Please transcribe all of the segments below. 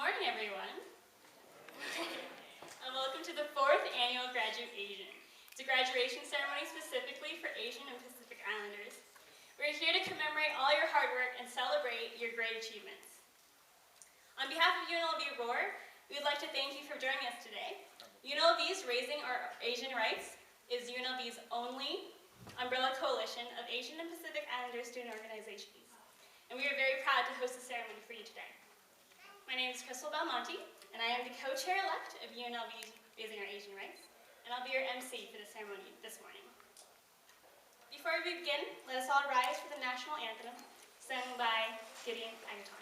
morning, everyone. And welcome to the 4th annual GraduAsian. It's a graduation ceremony specifically for Asian and Pacific Islanders. We're here to commemorate all your hard work and celebrate your great achievements. On behalf of UNLV Roar, we would like to thank you for joining us today. UNLV's Raising Our Asian Rights is UNLV's only umbrella coalition of Asian and Pacific Islander student organizations. And we are very proud to host the ceremony for you today. My name is Krystal Belmonte, and I am the co-chair-elect of UNLV's Raising Our Asian Rights, and I'll be your MC for the ceremony this morning. Before we begin, let us all rise for the national anthem, sung by Gideon Agaton.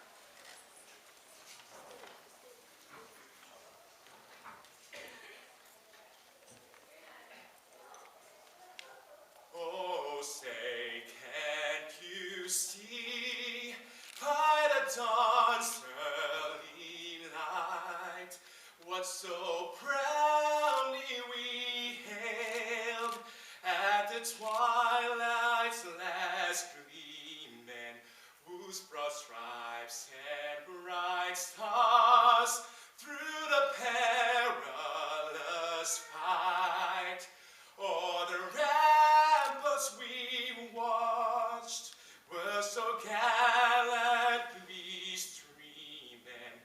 Oh, say, can't you see by the dawn's early light what so proudly we hailed at the twilight's last gleaming, whose broad stripes and bright stars through the perilous fight o'er the ramparts we watched were so gallantly streaming,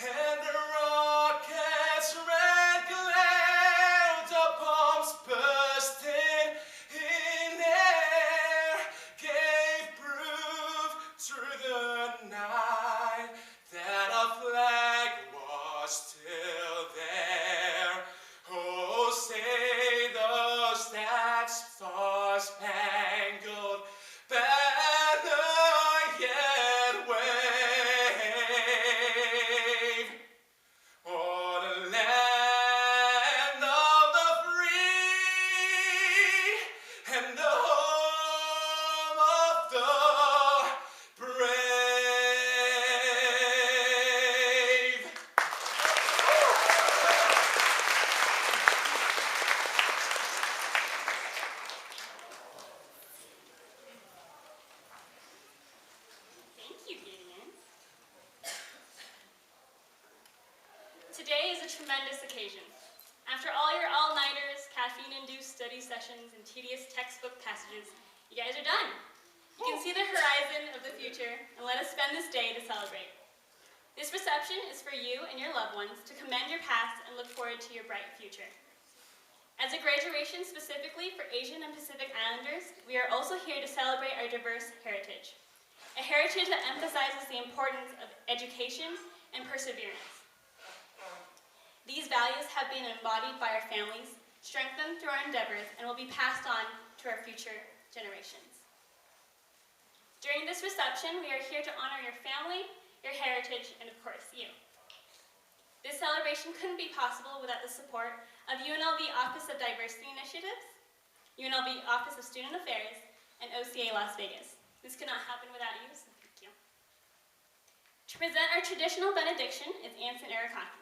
and the rockets' red glare, the bombs bursting in air, gave proof through the night that our flag was still there. Oh, say those that star-spangled banner yet wave, o'er the land of the free and the home of the brave. Thank you, Gideon. Today is a tremendous occasion. After all your all-nighters, caffeine-induced study sessions, and tedious textbook passages, you guys are done. You can see the horizon of the future, and let us spend this day to celebrate. This reception is for you and your loved ones to commend your past and look forward to your bright future. As a graduation specifically for Asian and Pacific Islanders, we are also here to celebrate our diverse heritage. A heritage that emphasizes the importance of education and perseverance. These values have been embodied by our families, strengthened through our endeavors, and will be passed on to our future generations. During this reception, we are here to honor your family, your heritage, and of course, you. This celebration couldn't be possible without the support of UNLV Office of Diversity Initiatives, UNLV Office of Student Affairs, and OCA Las Vegas. This could not happen without you, so thank you. To present our traditional benediction is Anson Arakaki,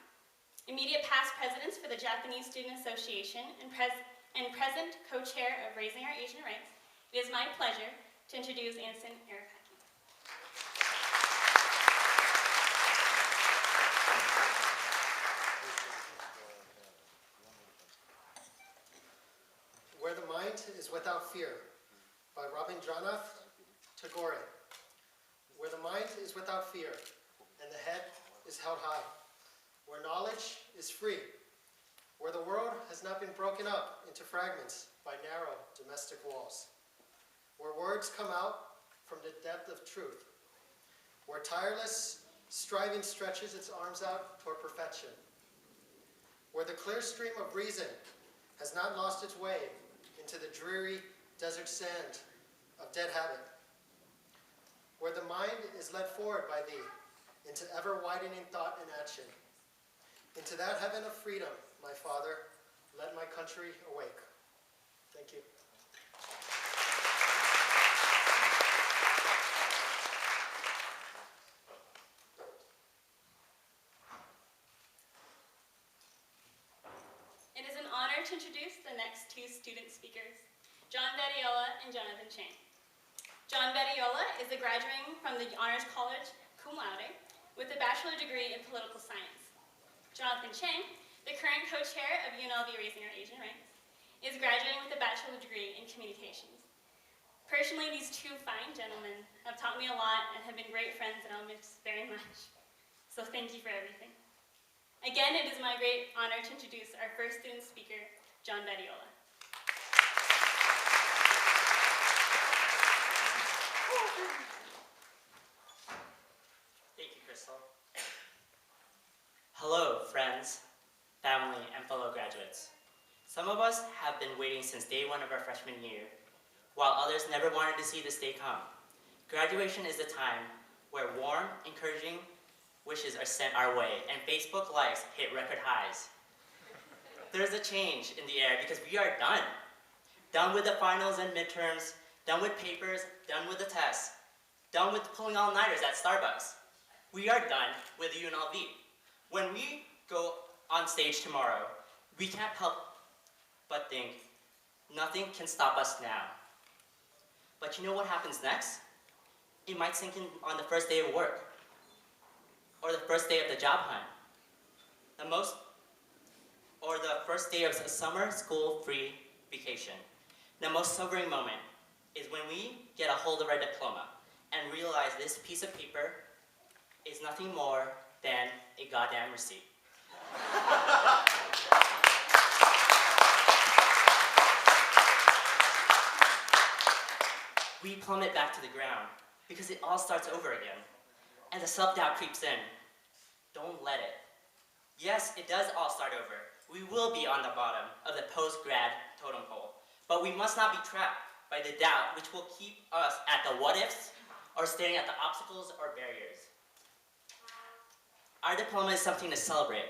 immediate past presidents for the Japanese Student Association and present co-chair of Raising Our Asian Rights. It is my pleasure to introduce Anson Arakaki. Where the Mind is Without Fear by Rabindranath Tagore. Where the mind is without fear and the head is held high. Where knowledge is free. Where the world has not been broken up into fragments by narrow domestic walls. Where words come out from the depth of truth. Where tireless striving stretches its arms out toward perfection. Where the clear stream of reason has not lost its way into the dreary desert sand of dead habit. Where the mind is led forward by thee into ever-widening thought and action. Into that heaven of freedom, my Father, let my country awake. Thank you. It is an honor to introduce the next two student speakers, Badiola and Chang. Badiola is a graduating from the Honors College cum laude with a bachelor degree in political science. Jonathan Chang, the current co-chair of UNLV Raising Our Asian Ranks, is graduating with a bachelor degree in communications. Personally, these two fine gentlemen have taught me a lot and have been great friends, and I'll miss very much. So thank you for everything. Again, it is my great honor to introduce our first student speaker, John Badiola. Thank you, Krystal. Hello, friends, family, and fellow graduates. Some of us have been waiting since day one of our freshman year, while others never wanted to see this day come. Graduation is the time where warm, encouraging wishes are sent our way, and Facebook likes hit record highs. There's a change in the air because we are done. Done with the finals and midterms, done with papers, done with the tests, done with pulling all-nighters at Starbucks. We are done with UNLV. When we go on stage tomorrow, we can't help but think, nothing can stop us now. But you know what happens next? It might sink in on the first day of work, or the first day of the job hunt, or the first day of a summer school-free vacation. The most sobering moment is when we get a hold of our diploma and realize this piece of paper is nothing more than a goddamn receipt. We plummet back to the ground because it all starts over again, and the self-doubt creeps in. Don't let it. Yes, it does all start over. We will be on the bottom of the post-grad totem pole, but we must not be trapped by the doubt which will keep us at the what-ifs or staring at the obstacles or barriers. Our diploma is something to celebrate.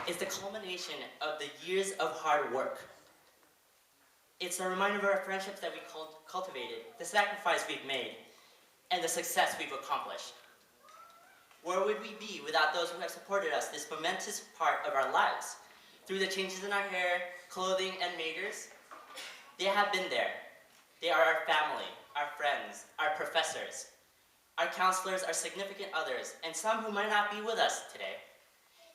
It's the culmination of the years of hard work. It's a reminder of our friendships that we cultivated, the sacrifice we've made, and the success we've accomplished. Where would we be without those who have supported us this momentous part of our lives? Through the changes in our hair, clothing, and majors, they have been there. They are our family, our friends, our professors, our counselors, our significant others, and some who might not be with us today.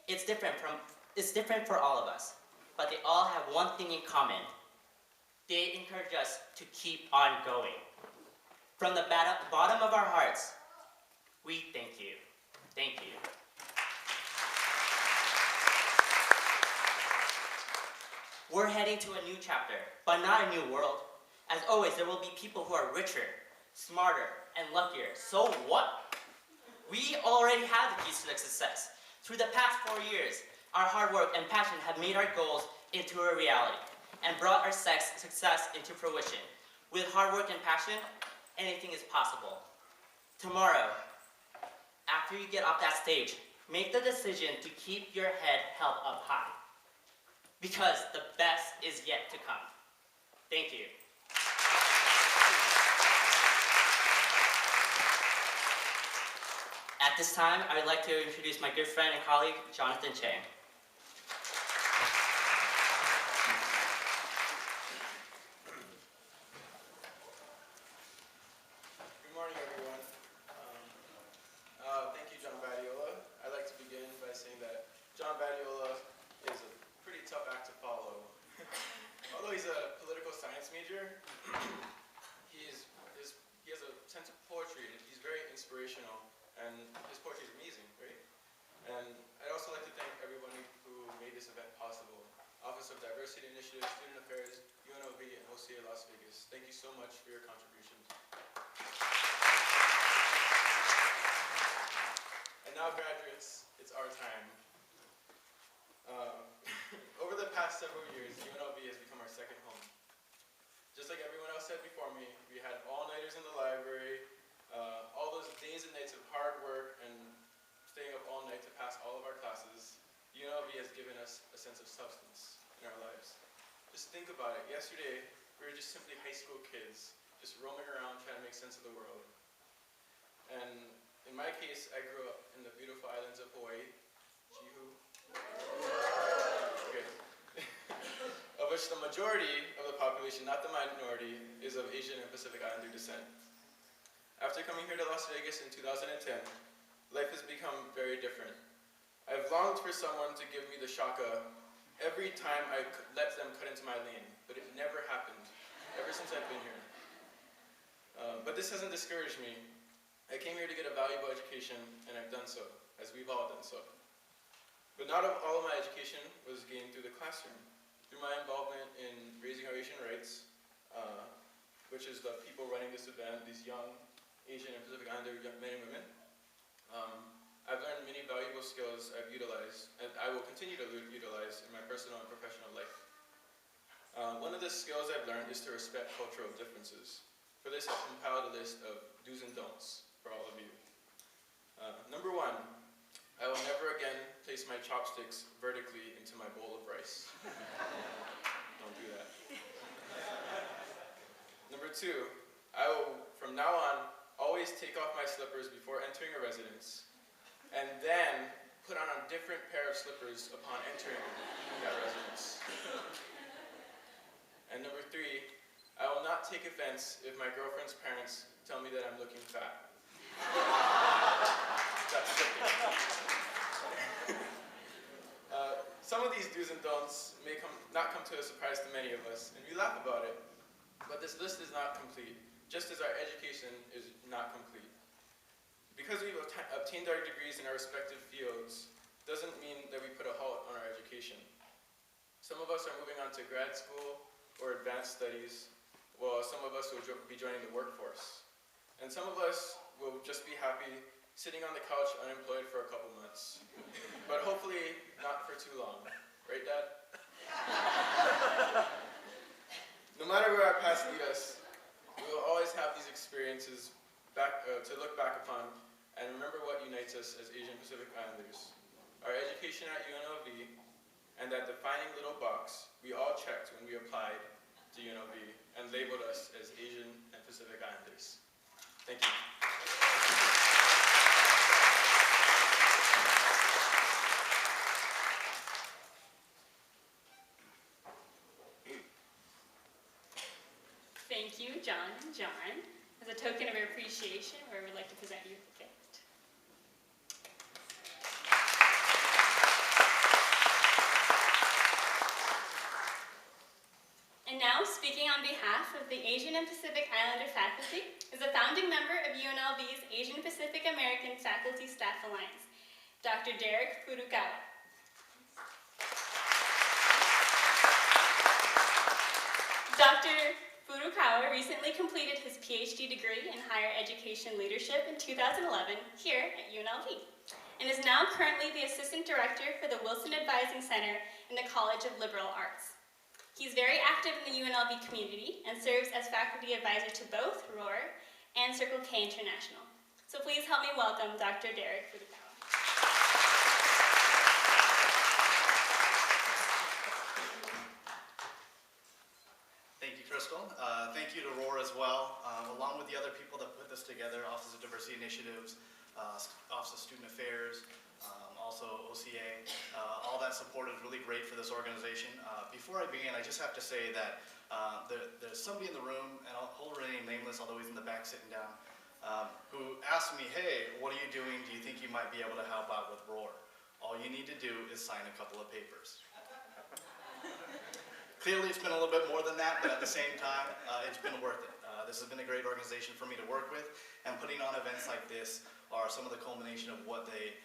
It's different for all of us, but they all have one thing in common. They encourage us to keep on going. From the bottom of our hearts, we thank you. Thank you. We're heading to a new chapter, but not a new world. As always, there will be people who are richer, smarter, and luckier. So what? We already have the keys to success. Through the past 4 years, our hard work and passion have made our goals into a reality and brought our success into fruition. With hard work and passion, anything is possible. Tomorrow, after you get off that stage, make the decision to keep your head held up high, because the best is yet to come. Thank you. At this time, I would like to introduce my good friend and colleague, Jonathan Chang. Good morning, everyone. Thank you, John Badiola. I'd like to begin by saying that John Badiola is a pretty tough act to follow. Although he's a political science major, he has a sense of poetry, and he's very inspirational, and his poetry is amazing, right? And I'd also like to thank everyone who made this event possible. Office of Diversity Initiative, Student Affairs, UNLV, and OCA Las Vegas. Thank you so much for your contributions. And now, graduates, it's our time. Over the past several years, UNLV has become our second home. Just like everyone else said before me, we had all-nighters in the library, all those days and nights of hard work and staying up all night to pass all of our classes. UNLV has given us a sense of substance in our lives. Just think about it. Yesterday, we were just simply high school kids, just roaming around trying to make sense of the world. And in my case, I grew up in the beautiful islands of Hawaii, Jihu, of which the majority of the population, not the minority, is of Asian and Pacific Islander descent. After coming here to Las Vegas in 2010, life has become very different. I've longed for someone to give me the shaka every time I let them cut into my lane, but it never happened, ever since I've been here. But this hasn't discouraged me. I came here to get a valuable education, and I've done so, as we've all done so. But not all of my education was gained through the classroom. Through my involvement in Raising Our Asian Rights, which is the people running this event, these young Asian and Pacific Islander young men and women, I've learned many valuable skills I've utilized, and I will continue to utilize in my personal and professional life. One of the skills I've learned is to respect cultural differences. For this, I've compiled a list of do's and don'ts for all of you. Number 1, I will never again place my chopsticks vertically into my bowl of rice. Don't do that. Number 2, I will, from now on, always take off my slippers before entering a residence, and then put on a different pair of slippers upon entering that residence. And number 3, I will not take offense if my girlfriend's parents tell me that I'm looking fat. That's some of these do's and don'ts may not come to a surprise to many of us, and we laugh about it, but this list is not complete, just as our education is not complete. Because we've obtained our degrees in our respective fields, doesn't mean that we put a halt on our education. Some of us are moving on to grad school or advanced studies, while some of us will be joining the workforce. And some of us will just be happy sitting on the couch unemployed for a couple months. But hopefully not for too long. Right, Dad? No matter where our paths lead us, we will always have these experiences to look back upon and remember what unites us as Asian Pacific Islanders. Our education at UNLV and that defining little box we all checked when we applied to UNLV and labeled us as Asian and Pacific Islanders. Thank you. Thank you, John and John. As a token of our appreciation, we would like to present you with a gift. And now, speaking on behalf of the Asian and Pacific Islander faculty, is a founding member of UNLV's Asian Pacific American Faculty Staff Alliance, Dr. Derek Furukawa. Dr. Furukawa recently completed his PhD degree in higher education leadership in 2011 here at UNLV, and is now currently the Assistant Director for the Wilson Advising Center in the College of Liberal Arts. He's very active in the UNLV community and serves as faculty advisor to both ROAR and Circle K International. So please help me welcome Dr. Derek Furukawa. Thank you, Krystal. Thank you to ROAR as well, along with the other people that put this together, Office of Diversity Initiatives, Office of Student Affairs, also OCA. All that support is really great for this organization. Before I begin, I just have to say that there's somebody in the room, and I'll remain nameless, although he's in the back sitting down, who asked me, hey, what are you doing? Do you think you might be able to help out with ROAR? All you need to do is sign a couple of papers. Clearly, it's been a little bit more than that, but at the same time, it's been worth it. This has been a great organization for me to work with, and putting on events like this are some of the culmination of what they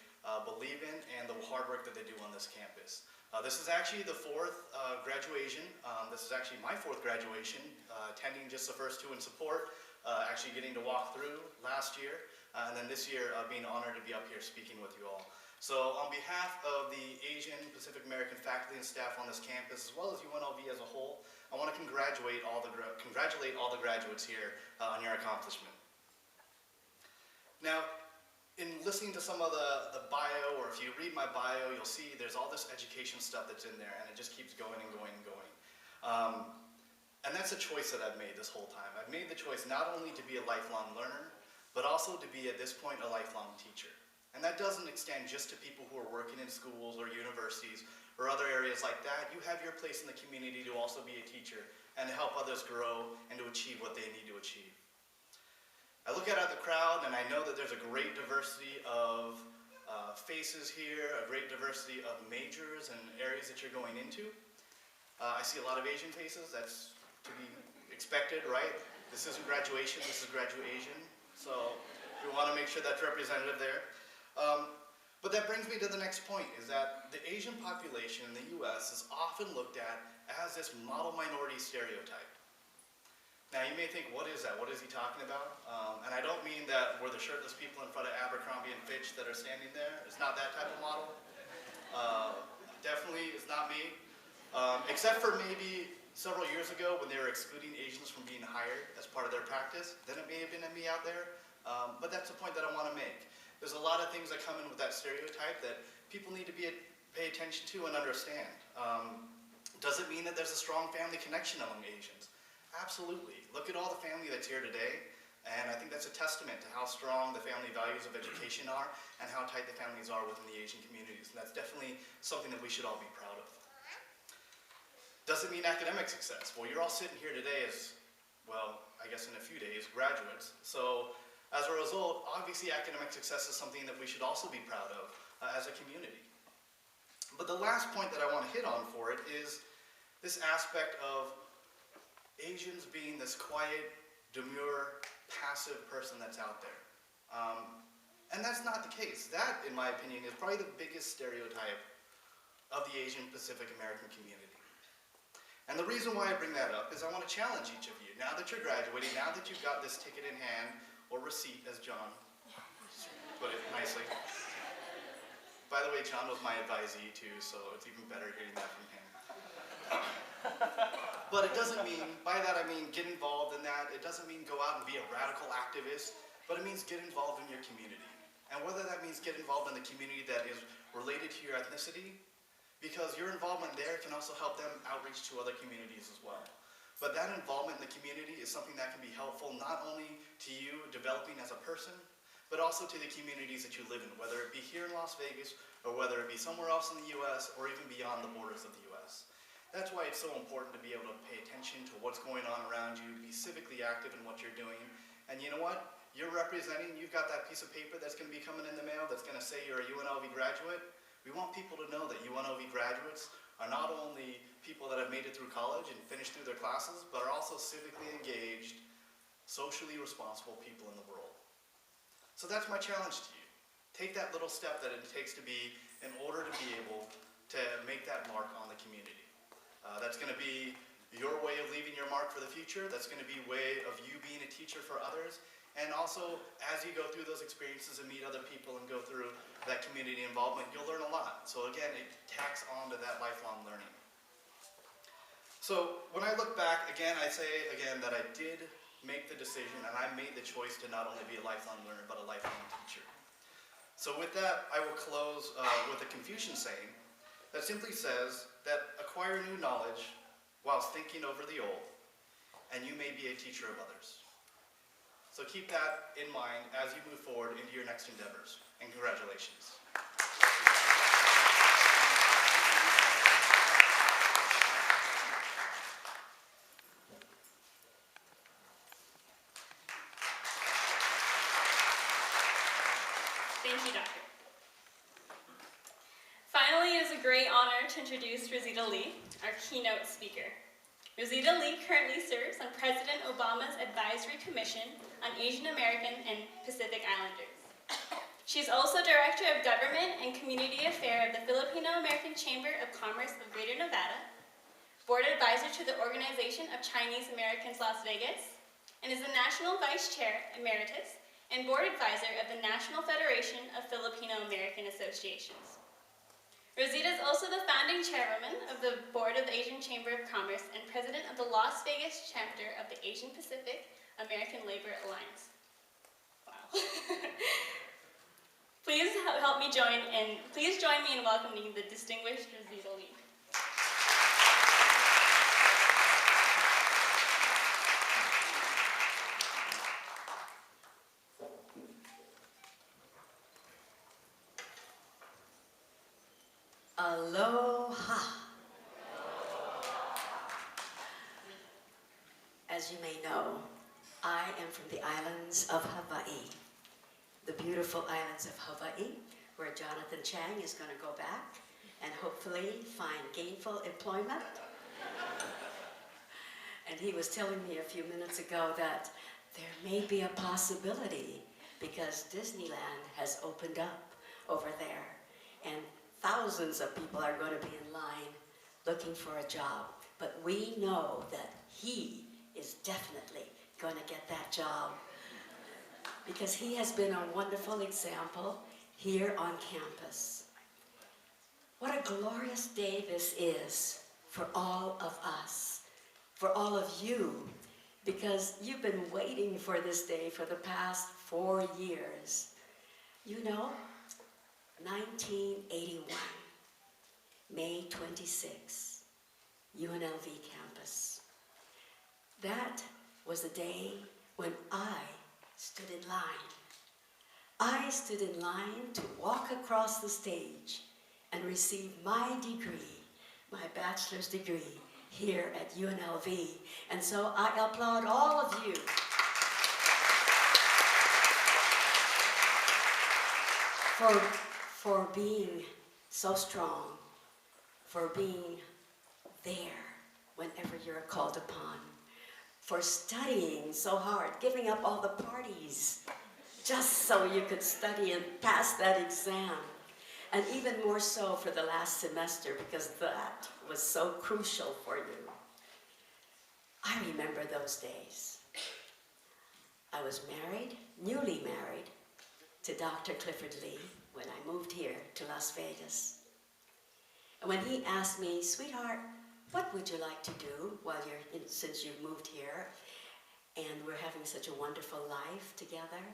believe in and the hard work that they do on this campus. This is actually the 4th GraduAsian. This is actually my 4th graduation, attending just the first 2 in support, actually getting to walk through last year, and then this year being honored to be up here speaking with you all. So on behalf of the Asian Pacific American faculty and staff on this campus, as well as UNLV as a whole, I want to congratulate all the graduates here on your accomplishment. Now, in listening to some of the bio, or if you read my bio, you'll see there's all this education stuff that's in there, and it just keeps going and going and going. And that's a choice that I've made this whole time. I've made the choice not only to be a lifelong learner, but also to be, at this point, a lifelong teacher. And that doesn't extend just to people who are working in schools or universities or other areas like that. You have your place in the community to also be a teacher and to help others grow and to achieve what they need to achieve. I look out at the crowd and I know that there's a great diversity of faces here, a great diversity of majors and areas that you're going into. I see a lot of Asian faces. That's to be expected, right? This isn't graduation, this is GraduAsian. So we want to make sure that's representative there. But that brings me to the next point, is that the Asian population in the US is often looked at as this model minority stereotype. Now you may think, what is that? What is he talking about? And I don't mean that we're the shirtless people in front of Abercrombie and Fitch that are standing there. It's not that type of model. Definitely is not me. Except for maybe several years ago when they were excluding Asians from being hired as part of their practice. Then it may have been me out there. But that's the point that I want to make. There's a lot of things that come in with that stereotype that people need to pay attention to and understand. Does it mean that there's a strong family connection among Asians? Absolutely. Look at all the family that's here today, and I think that's a testament to how strong the family values of education are and how tight the families are within the Asian communities, and that's definitely something that we should all be proud of. Does it mean academic success? Well, you're all sitting here today as, well, I guess in a few days, graduates. So as a result, obviously academic success is something that we should also be proud of as a community. But the last point that I want to hit on for it is this aspect of Asians being this quiet, demure, passive person that's out there. And that's not the case. That, in my opinion, is probably the biggest stereotype of the Asian Pacific American community. And the reason why I bring that up is I want to challenge each of you. Now that you're graduating, now that you've got this ticket in hand, or receipt, as John put it nicely. By the way, John was my advisee too, so it's even better hearing that from him. But it doesn't mean, by that I mean get involved in that. It doesn't mean go out and be a radical activist, but it means get involved in your community. And whether that means get involved in the community that is related to your ethnicity, because your involvement there can also help them outreach to other communities as well. But that involvement in the community is something that can be helpful not only to you developing as a person, but also to the communities that you live in, whether it be here in Las Vegas, or whether it be somewhere else in the US, or even beyond the borders of the US. That's why it's so important to be able to pay attention to what's going on around you, be civically active in what you're doing. And you know what? You're representing, you've got that piece of paper that's going to be coming in the mail that's going to say you're a UNLV graduate. We want people to know that UNLV graduates are not only people that have made it through college and finished through their classes, but are also civically engaged, socially responsible people in the world. So that's my challenge to you. Take that little step that it takes to be in order to be able to make that mark on the community. That's going to be your way of leaving your mark for the future. That's going to be a way of you being a teacher for others. And also, as you go through those experiences and meet other people and go through that community involvement, you'll learn a lot. So again, it tacks on to that lifelong learning. So when I look back, again, I say again that I did make the decision and I made the choice to not only be a lifelong learner, but a lifelong teacher. So with that, I will close with a Confucian saying that simply says that acquire new knowledge whilst thinking over the old, and you may be a teacher of others. So keep that in mind as you move forward into your next endeavors, and congratulations. Thank you, Doctor. Finally, it is a great honor to introduce Rozita Lee, our keynote speaker. Rozita Lee currently serves on President Obama's Advisory Commission on Asian American and Pacific Islanders. She is also Director of Government and Community Affairs of the Filipino-American Chamber of Commerce of Greater Nevada, Board Advisor to the Organization of Chinese Americans Las Vegas, and is the National Vice Chair Emeritus and Board Advisor of the National Federation of Filipino-American Associations. Rozita is also the founding chairwoman of the Board of the Asian Chamber of Commerce and president of the Las Vegas chapter of the Asian Pacific American Labor Alliance. Wow. Please join me in welcoming the distinguished Rozita Lee. Aloha. As you may know, I am from the islands of Hawaii, the beautiful islands of Hawaii, where Jonathan Chang is going to go back and hopefully find gainful employment. And he was telling me a few minutes ago that there may be a possibility because Disneyland has opened up over there, and thousands of people are going to be in line looking for a job. But we know that he is definitely going to get that job because he has been a wonderful example here on campus. What a glorious day this is for all of us, for all of you, because you've been waiting for this day for the past 4 years. You know, 1981, May 26, UNLV campus. That was the day when I stood in line. I stood in line to walk across the stage and receive my degree, my bachelor's degree, here at UNLV. And so I applaud all of you for being so strong, for being there whenever you're called upon, for studying so hard, giving up all the parties, just so you could study and pass that exam. And even more so for the last semester, because that was so crucial for you. I remember those days. I was married, newly married, to Dr. Clifford Lee when I moved here to Las Vegas. And when he asked me, sweetheart, what would you like to do since you've moved here and we're having such a wonderful life together?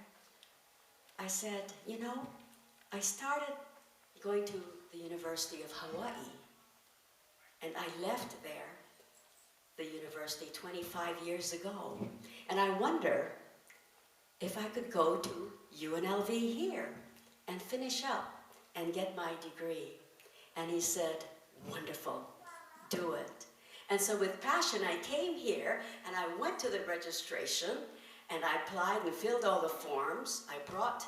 I said, you know, I started going to the University of Hawaii, and I left there, the university, 25 years ago. And I wonder if I could go to UNLV here and finish up and get my degree. And he said, wonderful, do it. And so with passion, I came here and I went to the registration and I applied and filled all the forms. I brought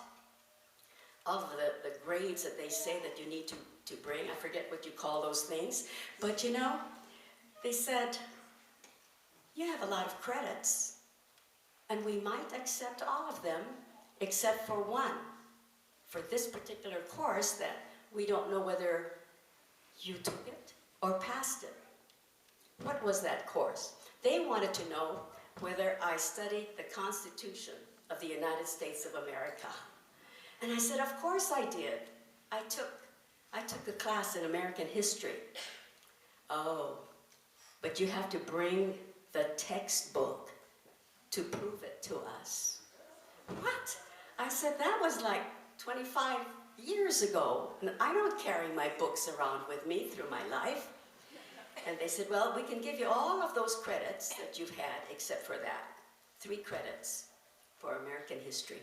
all of the grades that they say that you need to bring. I forget what you call those things. But you know, they said, you have a lot of credits and we might accept all of them except for one. For this particular course that we don't know whether you took it or passed it. What was that course? They wanted to know whether I studied the Constitution of the United States of America. And I said, of course I did. I took a class in American history. Oh, but you have to bring the textbook to prove it to us. What? I said, that was like 25 years ago, and I don't carry my books around with me through my life. And they said, well, we can give you all of those credits that you've had, except for that. 3 credits for American history.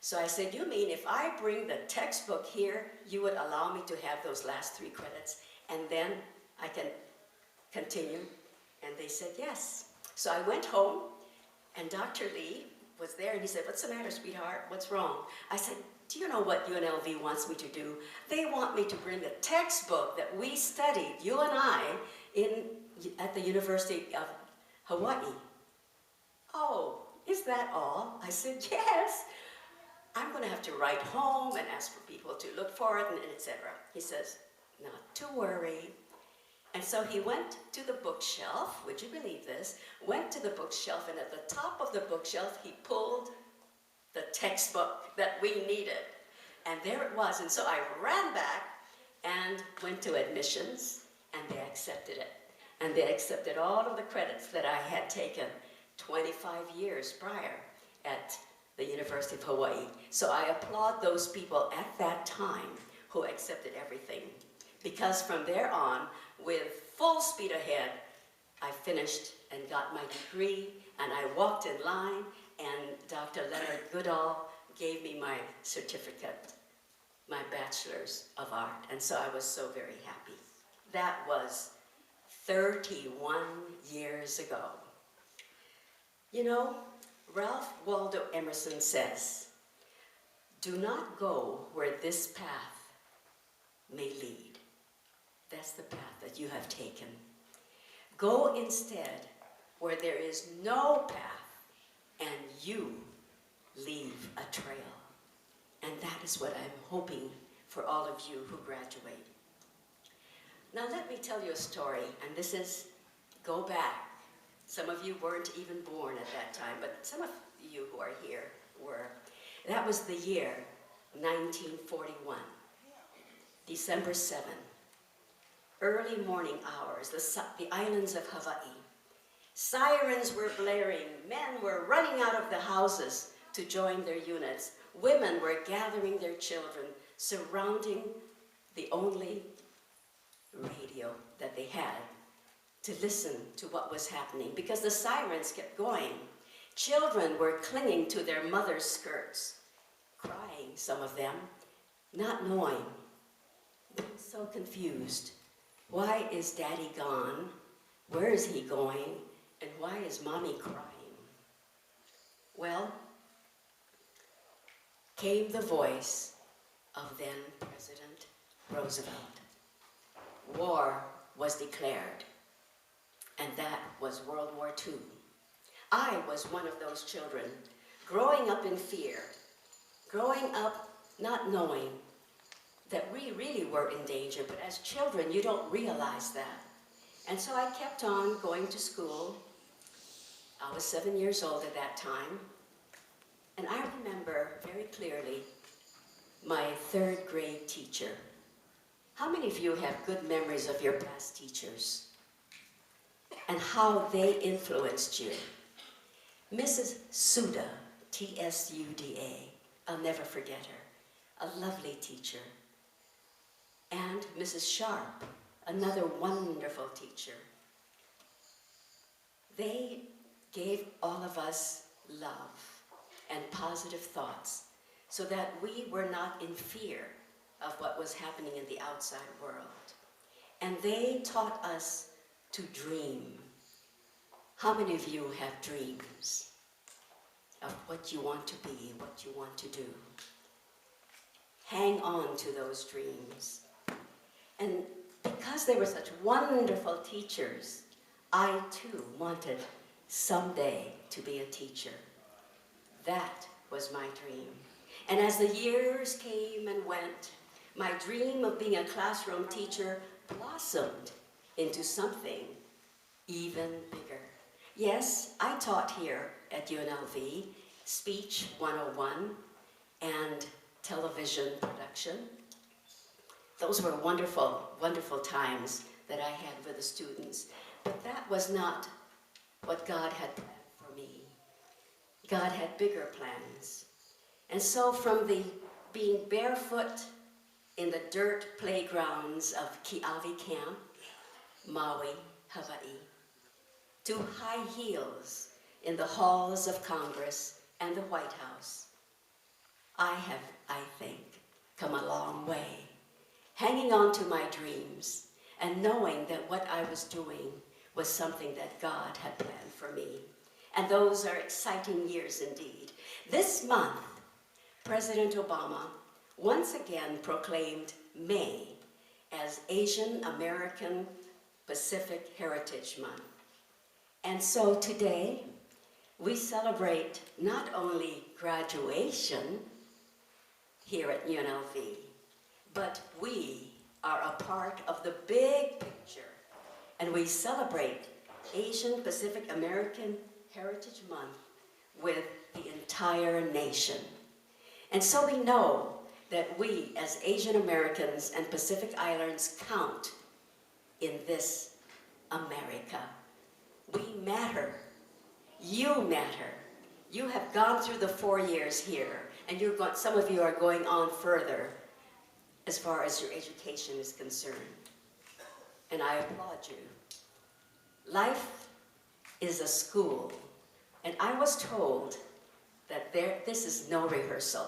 So I said, you mean if I bring the textbook here, you would allow me to have those last 3 credits, and then I can continue? And they said, yes. So I went home, and Dr. Lee was there, and he said, what's the matter, sweetheart? What's wrong? I said, do you know what UNLV wants me to do? They want me to bring the textbook that we studied, you and I, at the University of Hawaii. Oh, is that all? I said, yes. I'm going to have to write home and ask for people to look for it, and etc. He says, not to worry. And so he went to the bookshelf, would you believe this? Went to the bookshelf, and at the top of the bookshelf, he pulled the textbook that we needed. And there it was. And so I ran back and went to admissions, and they accepted it. And they accepted all of the credits that I had taken 25 years prior at the University of Hawaii. So I applaud those people at that time who accepted everything. Because from there on, with full speed ahead, I finished and got my degree, and I walked in line, and Dr. Leonard Goodall gave me my certificate, my Bachelor's of Art, and so I was so very happy. That was 31 years ago. You know, Ralph Waldo Emerson says, "Do not go where this path may lead." That's the path that you have taken. Go instead where there is no path and you leave a trail. And that is what I'm hoping for all of you who graduate. Now let me tell you a story, and this is, go back. Some of you weren't even born at that time, but some of you who are here were. That was the year 1941, December 7th. Early morning hours, the islands of Hawaii. Sirens were blaring, men were running out of the houses to join their units. Women were gathering their children, surrounding the only radio that they had to listen to what was happening, because the sirens kept going. Children were clinging to their mothers' skirts, crying, some of them, not knowing, being so confused. Why is Daddy gone? Where is he going? And why is Mommy crying? Well, came the voice of then President Roosevelt. War was declared, and that was World War II. I was one of those children, growing up in fear, growing up not knowing that we really were in danger, but as children, you don't realize that. And so I kept on going to school. I was 7 years old at that time, and I remember very clearly my third grade teacher. How many of you have good memories of your past teachers and how they influenced you? Mrs. Suda, T-S-U-D-A, I'll never forget her, a lovely teacher. And Mrs. Sharp, another wonderful teacher. They gave all of us love and positive thoughts so that we were not in fear of what was happening in the outside world. And they taught us to dream. How many of you have dreams of what you want to be, what you want to do? Hang on to those dreams. And because they were such wonderful teachers, I too wanted someday to be a teacher. That was my dream. And as the years came and went, my dream of being a classroom teacher blossomed into something even bigger. Yes, I taught here at UNLV Speech 101 and television production. Those were wonderful, wonderful times that I had with the students. But that was not what God had planned for me. God had bigger plans. And so from the being barefoot in the dirt playgrounds of Keawe Camp, Maui, Hawaii, to high heels in the halls of Congress and the White House, I have, I think, come a long way, hanging on to my dreams and knowing that what I was doing was something that God had planned for me. And those are exciting years indeed. This month, President Obama once again proclaimed May as Asian American Pacific Heritage Month. And so today, we celebrate not only graduation here at UNLV, but we are a part of the big picture, and we celebrate Asian Pacific American Heritage Month with the entire nation. And so we know that we as Asian Americans and Pacific Islanders count in this America. We matter. You matter. You have gone through the 4 years here, and some of you are going on further as far as your education is concerned. And I applaud you. Life is a school, and I was told that this is no rehearsal.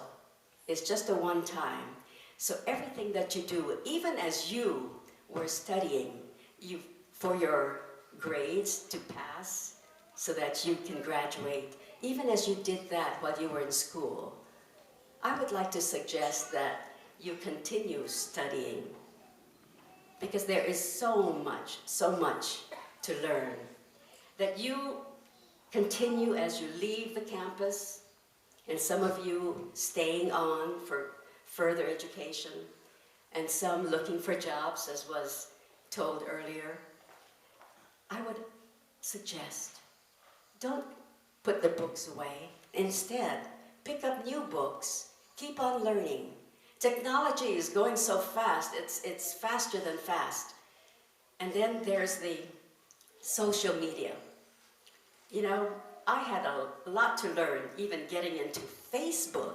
It's just a one time. So everything that you do, even as you were studying for your grades to pass so that you can graduate, even as you did that while you were in school, I would like to suggest that you continue studying, because there is so much to learn, that you continue as you leave the campus, and some of you staying on for further education, and some looking for jobs, as was told earlier. I would suggest, don't put the books away. Instead, pick up new books. Keep on learning. Technology is going so fast, it's faster than fast. And then there's the social media. You know, I had a lot to learn, even getting into Facebook.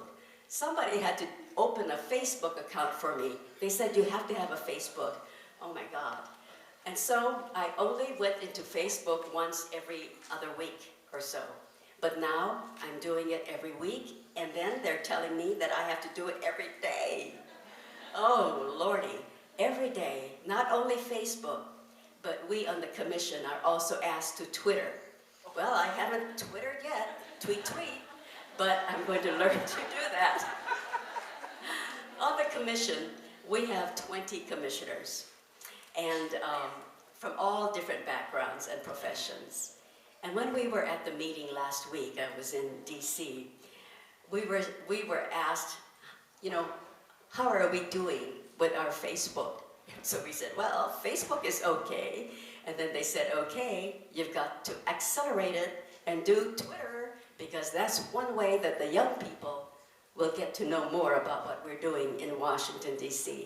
Somebody had to open a Facebook account for me. They said, you have to have a Facebook. Oh my God. And so I only went into Facebook once every other week or so. But now I'm doing it every week, and then they're telling me that I have to do it every day. Oh, Lordy, every day, not only Facebook, but we on the commission are also asked to Twitter. Well, I haven't Twittered yet, tweet, but I'm going to learn to do that. On the commission, we have 20 commissioners, and from all different backgrounds and professions. And when we were at the meeting last week, I was in DC, we were asked, you know, how are we doing with our Facebook? So we said, well, Facebook is okay. And then they said, okay, you've got to accelerate it and do Twitter, because that's one way that the young people will get to know more about what we're doing in Washington, DC.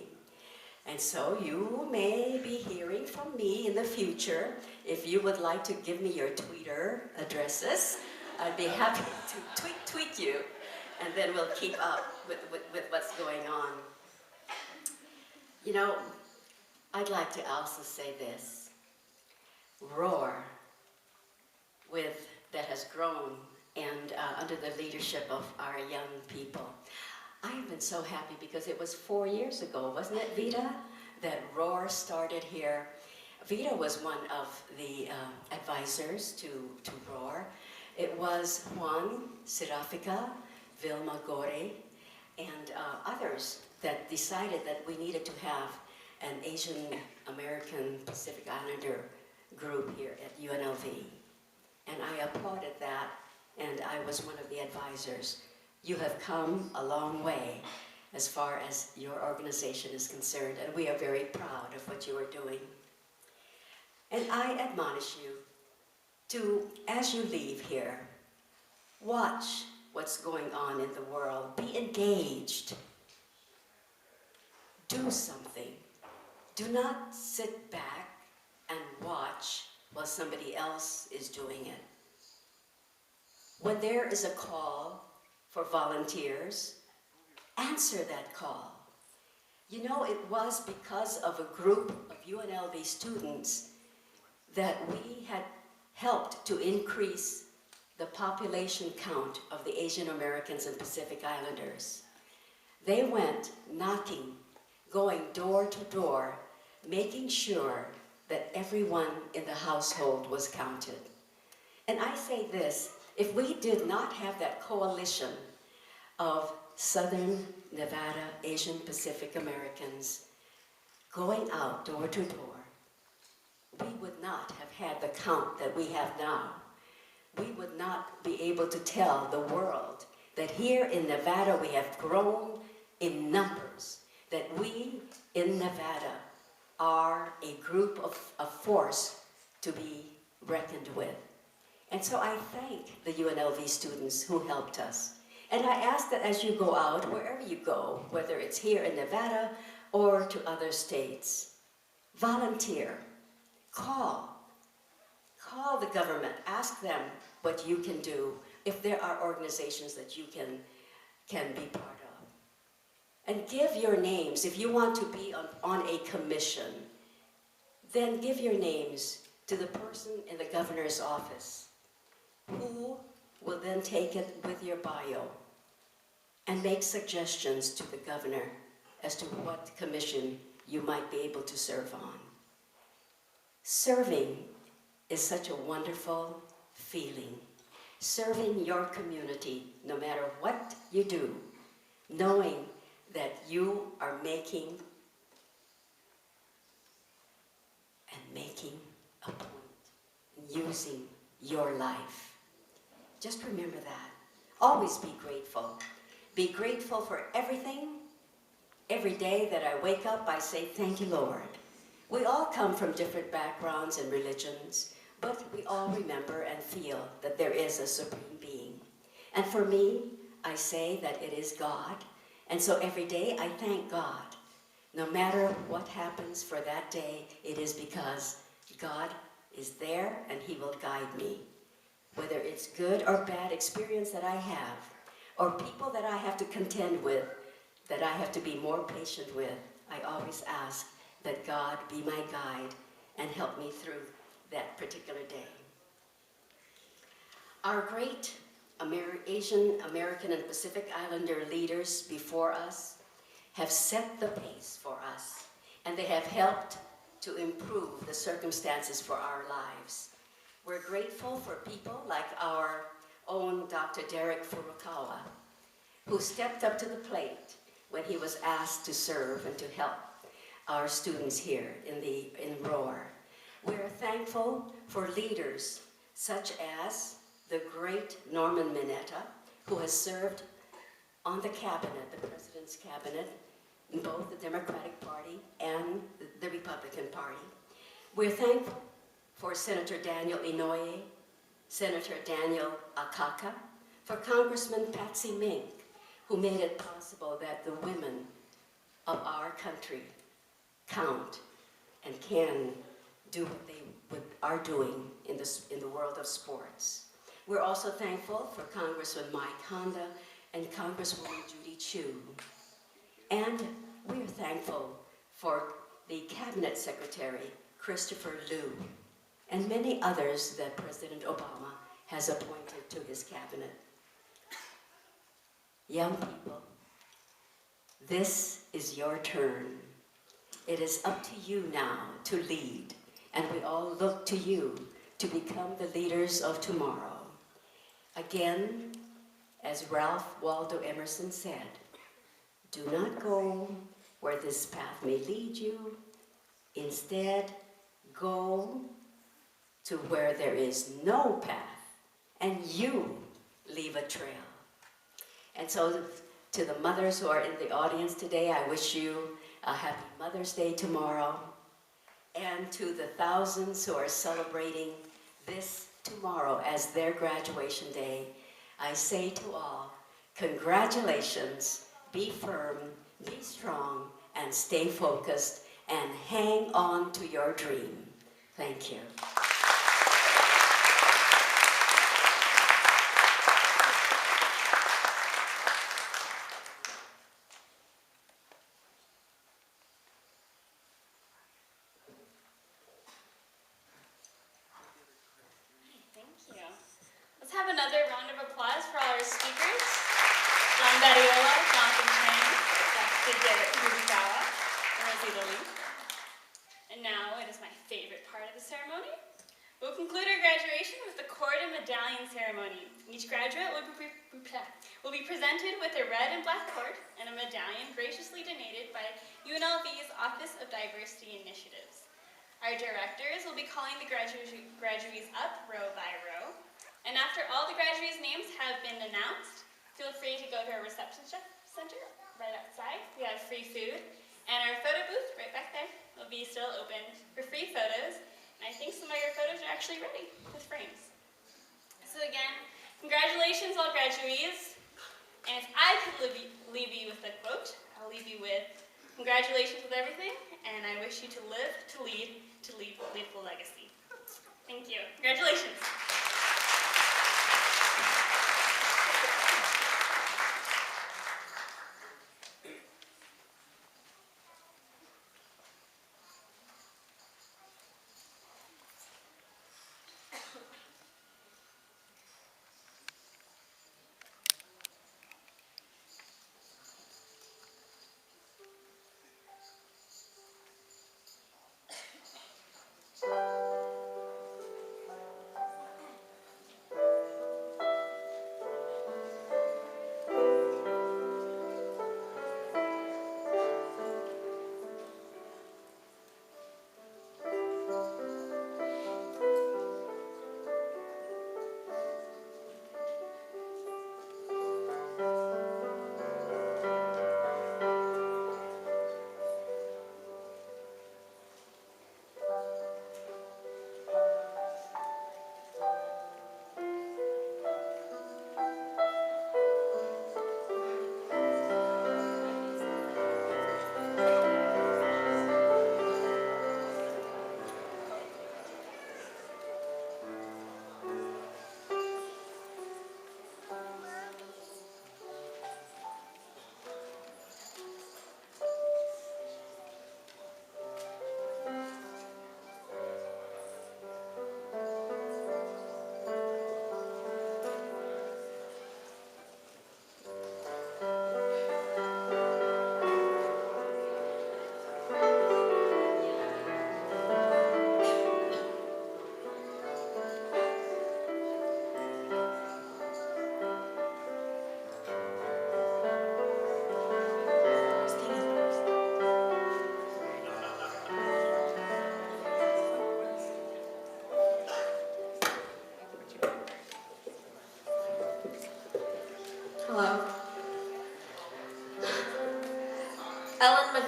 And so you may be hearing from me in the future. If you would like to give me your Twitter addresses, I'd be happy to tweet you, and then we'll keep up with what's going on. You know, I'd like to also say this. ROAR, that has grown, and under the leadership of our young people. I've been so happy because it was 4 years ago, wasn't it, Vita, that ROAR started here. Vita was one of the advisors to ROAR. It was Juan, Serafica, Vilma Gore, and others that decided that we needed to have an Asian American Pacific Islander group here at UNLV. And I applauded that, and I was one of the advisors. You have come a long way as far as your organization is concerned, and we are very proud of what you are doing. And I admonish you to, as you leave here, watch what's going on in the world. Be engaged. Do something. Do not sit back and watch while somebody else is doing it. When there is a call for volunteers, answer that call. You know, it was because of a group of UNLV students that we had helped to increase the population count of the Asian Americans and Pacific Islanders. They went knocking, going door to door, making sure that everyone in the household was counted. And I say this, if we did not have that coalition of Southern Nevada Asian Pacific Americans going out door to door, we would not have had the count that we have now. We would not be able to tell the world that here in Nevada we have grown in numbers, that we in Nevada are a group of a force to be reckoned with. And so I thank the UNLV students who helped us. And I ask that as you go out, wherever you go, whether it's here in Nevada or to other states, volunteer, call the government, ask them what you can do if there are organizations that you can be part of. And give your names. If you want to be on a commission, then give your names to the person in the governor's office, who will then take it with your bio and make suggestions to the governor as to what commission you might be able to serve on. Serving is such a wonderful feeling. serving your community, no matter what you do, knowing that you are making a point, using your life. Just remember that. Always be grateful. Be grateful for everything. Every day that I wake up, I say, thank you, Lord. We all come from different backgrounds and religions, but we all remember and feel that there is a supreme being. And for me, I say that it is God. And so every day I thank God. No matter what happens for that day, it is because God is there and He will guide me. Whether it's good or bad experience that I have, or people that I have to contend with, that I have to be more patient with, I always ask that God be my guide and help me through that particular day. Our great Asian, American, and Pacific Islander leaders before us have set the pace for us, and they have helped to improve the circumstances for our lives. We're grateful for people like our own Dr. Derek Furukawa, who stepped up to the plate when he was asked to serve and to help our students here in ROAR. We're thankful for leaders such as the great Norman Mineta, who has served on the cabinet, the president's cabinet, in both the Democratic Party and the Republican Party. We're thankful for Senator Daniel Inouye, Senator Daniel Akaka, for Congressman Patsy Mink, who made it possible that the women of our country count and can do what they are doing in the world of sports. We're also thankful for Congressman Mike Honda and Congresswoman Judy Chu. And we're thankful for the Cabinet Secretary, Christopher Liu, and many others that President Obama has appointed to his cabinet. Young people, this is your turn. It is up to you now to lead, and we all look to you to become the leaders of tomorrow. Again, as Ralph Waldo Emerson said, do not go where this path may lead you. Instead, go to where there is no path, and you leave a trail. And so to the mothers who are in the audience today, I wish you a happy Mother's Day tomorrow. And to the thousands who are celebrating this tomorrow as their graduation day, I say to all, congratulations, be firm, be strong, and stay focused, and hang on to your dream. Thank you. Let's have another round of applause for all our speakers. Badiola, Chang, Furukawa, and Rozita. And now it is my favorite part of the ceremony. We'll conclude our graduation with the cord and medallion ceremony. Each graduate will be presented with a red and black cord and a medallion graciously donated by UNLV's Office of Diversity Initiatives. Our directors will be calling the graduates up row by row. And after all the graduates' names have been announced, feel free to go to our reception center right outside. We have free food. And our photo booth right back there will be still open for free photos. And I think some of your photos are actually ready with frames. So again, congratulations all graduates. And if I could leave you with a quote, I'll leave you with congratulations with everything, and I wish you to live, to lead, to leave a legacy. Thank you. Congratulations.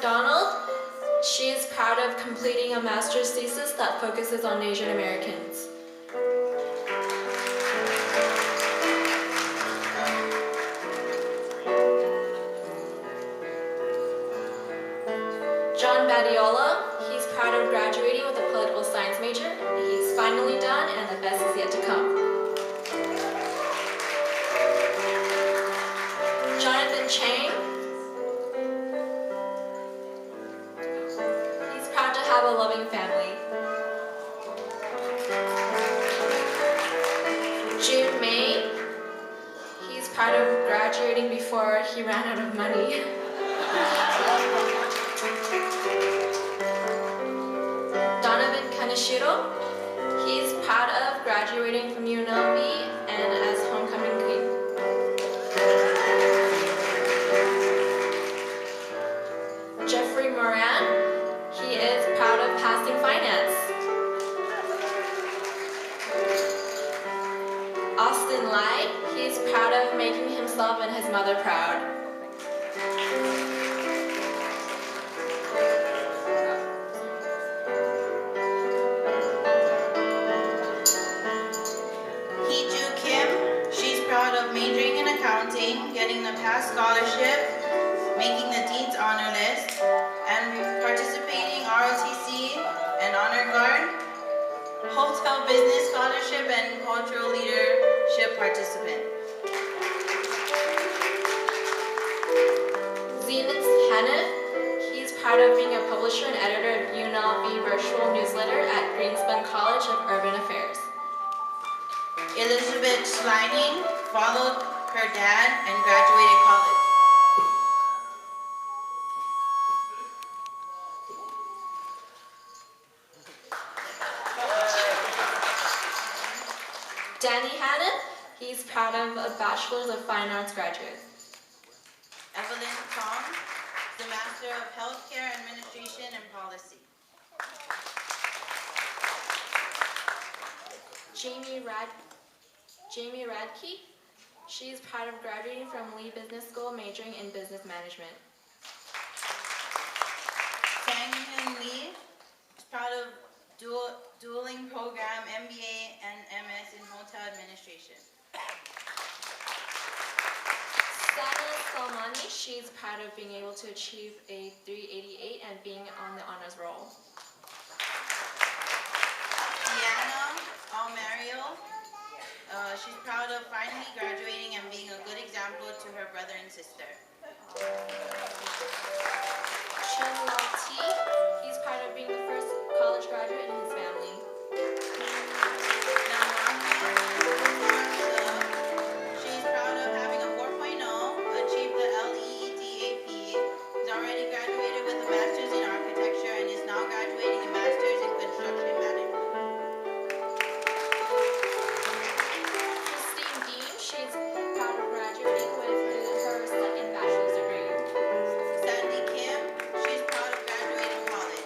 McDonald. She is proud of completing a master's thesis that focuses on Asian Americans. John Badiola, he's proud of graduating with a political science major. He's finally done and the best is yet to come. Jonathan Chang, he's proud to have a loving family. June May, he's proud of graduating before he ran out of money. Donovan Kaneshiro, he's proud of graduating from UNLV and as homecoming queen. Jeffrey Moran, he is proud of passing finance. Austin Lai, he's proud of making himself and his mother proud. Hee-Ju Kim, she's proud of majoring in accounting, getting the past scholarship, making the Dean's Honor List, and participating ROTC and Honor Guard, Hotel Business Scholarship, and Cultural Leadership participant. Zenith Hanif, he's proud of being a publisher and editor of UNLV virtual newsletter at Greenspan College of Urban Affairs. Elizabeth Schleining followed her dad and graduated college. Danny Hanif, he's proud of a Bachelor's of Fine Arts graduate. Evelyn Tong, the Master of Healthcare Administration and Policy. Jamie Radke, she's proud of graduating from Lee Business School majoring in business management. Chang Lee is proud of dualing program MBA and MS in Hotel Administration. Sana Salmani, she's proud of being able to achieve a 388 and being on the honors roll. Diana Almario, she's proud of finally graduating and being a good example to her brother and sister. Chen Lao T, he's proud of being the first college graduate in his family. She's proud of having a 4.0, achieved the LEDAP, is already graduated with a master's in architecture and is now graduating a master's in construction management. Christine Dean, she's proud of graduating with her second bachelor's degree. Sandy Kim, she's proud of graduating college.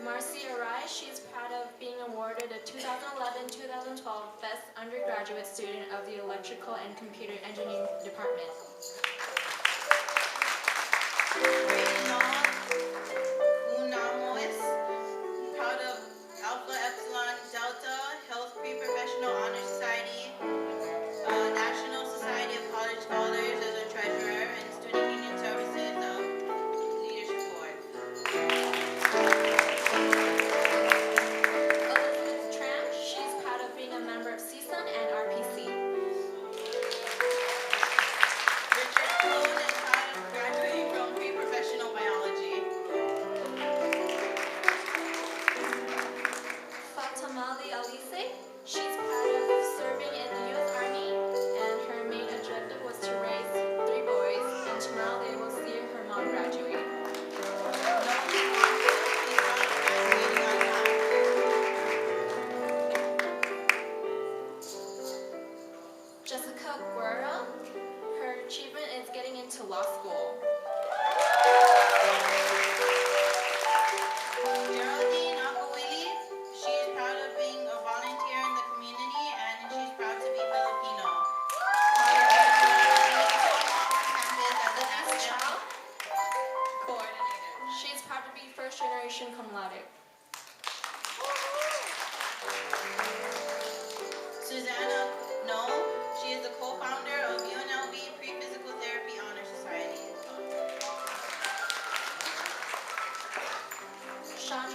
Marcy Arai, she's proud of being awarded a 2011-2012 Best Undergraduate Student of the Electrical and Computer Engineering Department. Reynold Unamois, proud of Alpha Epsilon Delta Health Pre-Professional Honor Society, National Society of College Scholars as a treasurer, and Student Union Services Leadership Board. Elizabeth Tran, she's proud of being a member of CSUN and RPC. Richard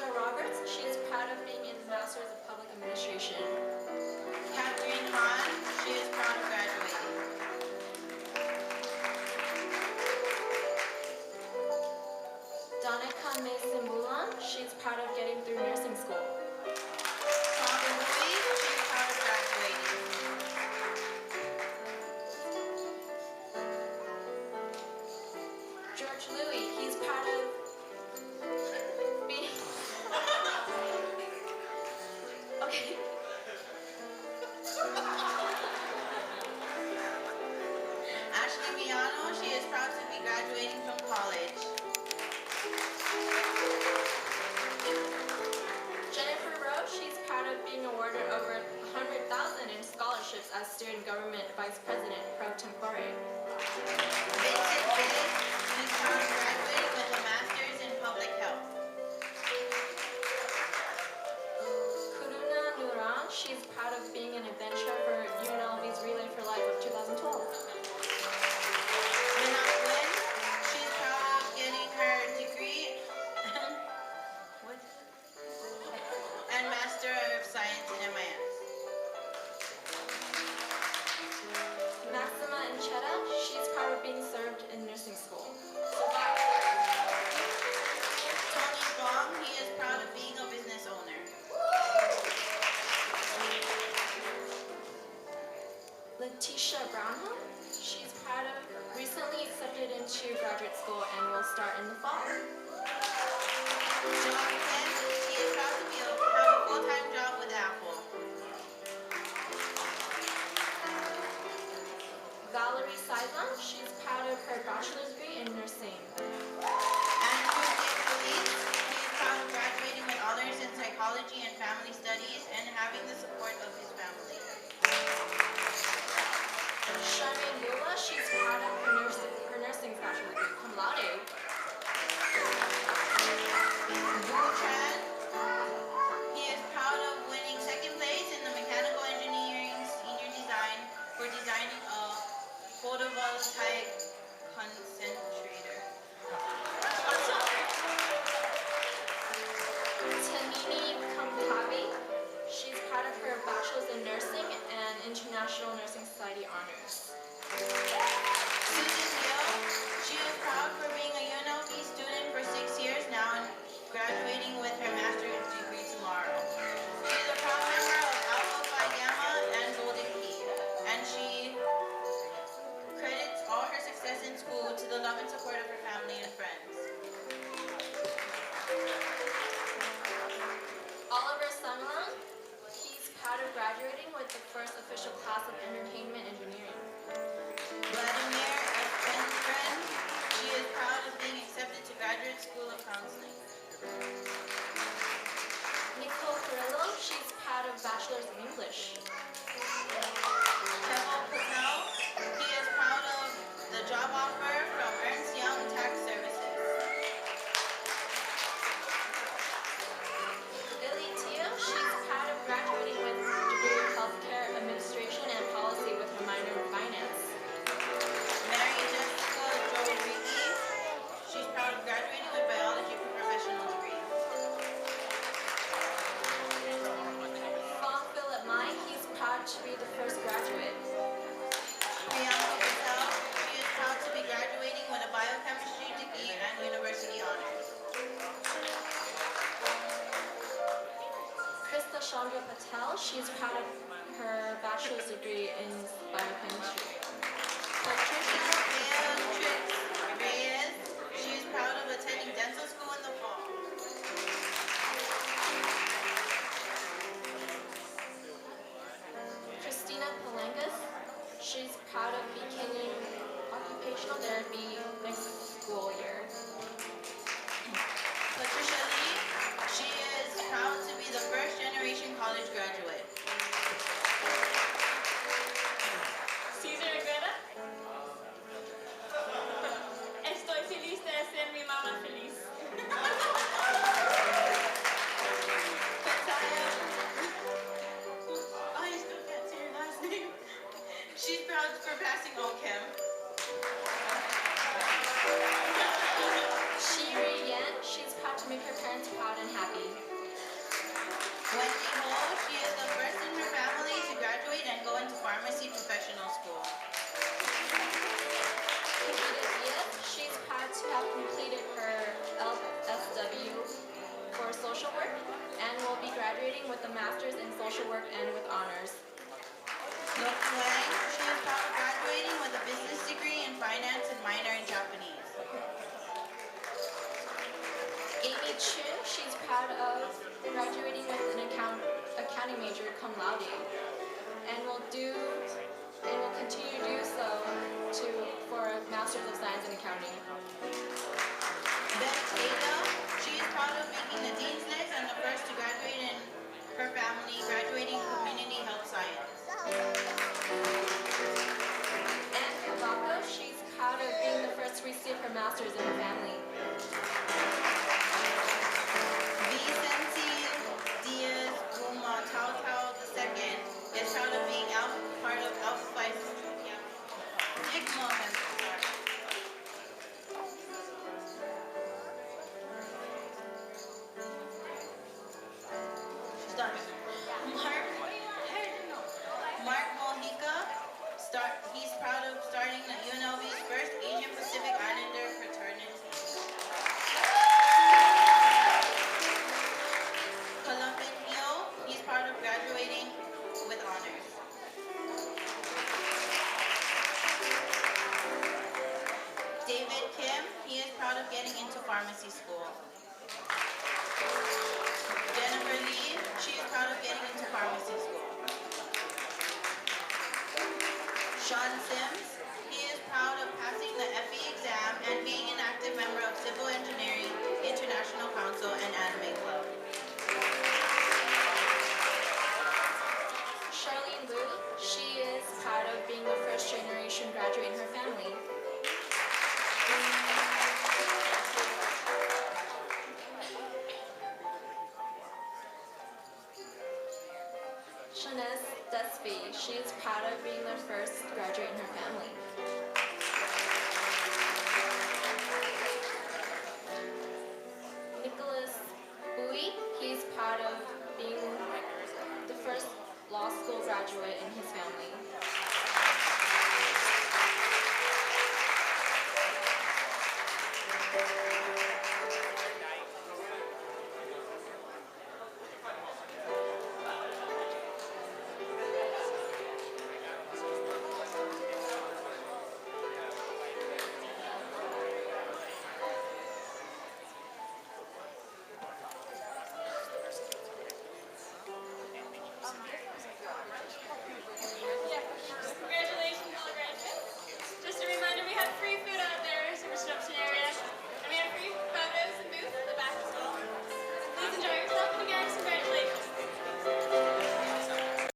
Sandra Roberts, she is proud of being in Masters of Public Administration. Catherine Han, she is proud of graduating. Danica Mason Mulan, she is proud of getting through nursing school. Sandra Louis, she is proud of graduating. George Louis, he's proud of being... Okay. Ashley Miano, she is proud to be graduating from college. Jennifer Rowe, she's proud of being awarded over $100,000 in scholarships as Student Government Vice President pro tempore. Vincent Billis, she's proud of graduating with a master's in public health. Kuruna Nuran, she's proud of being an adventurer for UNLV's Relay for Life of 2012. Minna Quinn, she's proud of getting her degree and Master of Science in MIS. Maxima Encheta, she's proud of being served in nursing school. Tony Fong, he is proud of being a business owner. Letitia Brownhill, she's proud of recently accepted into graduate school and will start in the fall. John Penn, he is proud to have a full-time job with Apple. Valerie Seidlin, she's proud of her bachelor's degree in nursing. Andrew Dick Felice, he is proud of graduating with honors in psychology and family studies and having the support of his family. Charmaine Yola, she's proud of her nursing bachelor's degree, cum laude. Wu Tran, he is proud of winning second place in the mechanical engineering senior design for designing a photovoltaic concentrator. Tanini Kampabi, she's proud of her bachelor's in nursing and International Nursing Society honors. Susan Gill, she is proud for being a UNLV student for 6 years now and graduating with her master's degree tomorrow. She is a proud member of Alpha Phi Gamma and Golden Key, and she credits all her success in school to the love and support of her family and friends. Oliver Sunrun, he's proud of graduating with the first official class of entertainment engineering. Vladimir Espenstren, she is proud of being accepted to Graduate School of Counseling. Nicole Carrillo, she's proud of bachelor's in English. Keval Patel, he is proud of the job offer from Ernst Young Tax Services. Lily Teo, she's proud of graduating with degree in healthcare administration and policy with her minor in finance. Mary Jessica Joe-Ricky, she's proud of graduating with biology professional degree. Fong Philip Mai, he's proud to be the first graduate. Priyanka Patel, she is proud to be graduating with a biochemistry degree and university honors. Krista Chandra Patel, she's proud of her bachelor's degree in biochemistry. Patricia Beatrix Reyes, she is proud of attending dental school in the fall. Christina Palangas, she's proud of beginning occupational therapy next school year. Patricia Lee, she is proud to be the first generation college graduate. Caesar Aguera, graduating with a master's in social work and with honors. Loki Wang, she is proud of graduating with a business degree in finance and minor in Japanese. Amy Chin, she's proud of graduating with an accounting major cum laude, and will continue to do so for a Master's of Science in Accounting. Beth Ada, she is proud of making the Dean's List and the first to graduate in her family, graduating Community Health Science. Anne Kabako, she's proud of being the first to receive her Master's in her family. Vicente Diaz Guma Tao II is proud of being part of Alpha Phi Sigma. She's done. Mark Mojica, he's proud of starting the UNLV's first Asian Pacific Islander fraternity. Columban Hill, he's proud of graduating with honors. David Kim, he is proud of getting into pharmacy school. Jennifer Lee, she is proud of getting into pharmacy school. Sean Sims, he is proud of passing the FE exam and being an active member of Civil Engineering International Council and Anime Club. Charlene Liu, she is proud of being the first generation graduate in her family. Shanez Despi, she is proud of being the first graduate in her family. Nicholas Bui, he's proud of being the first law school graduate in his family.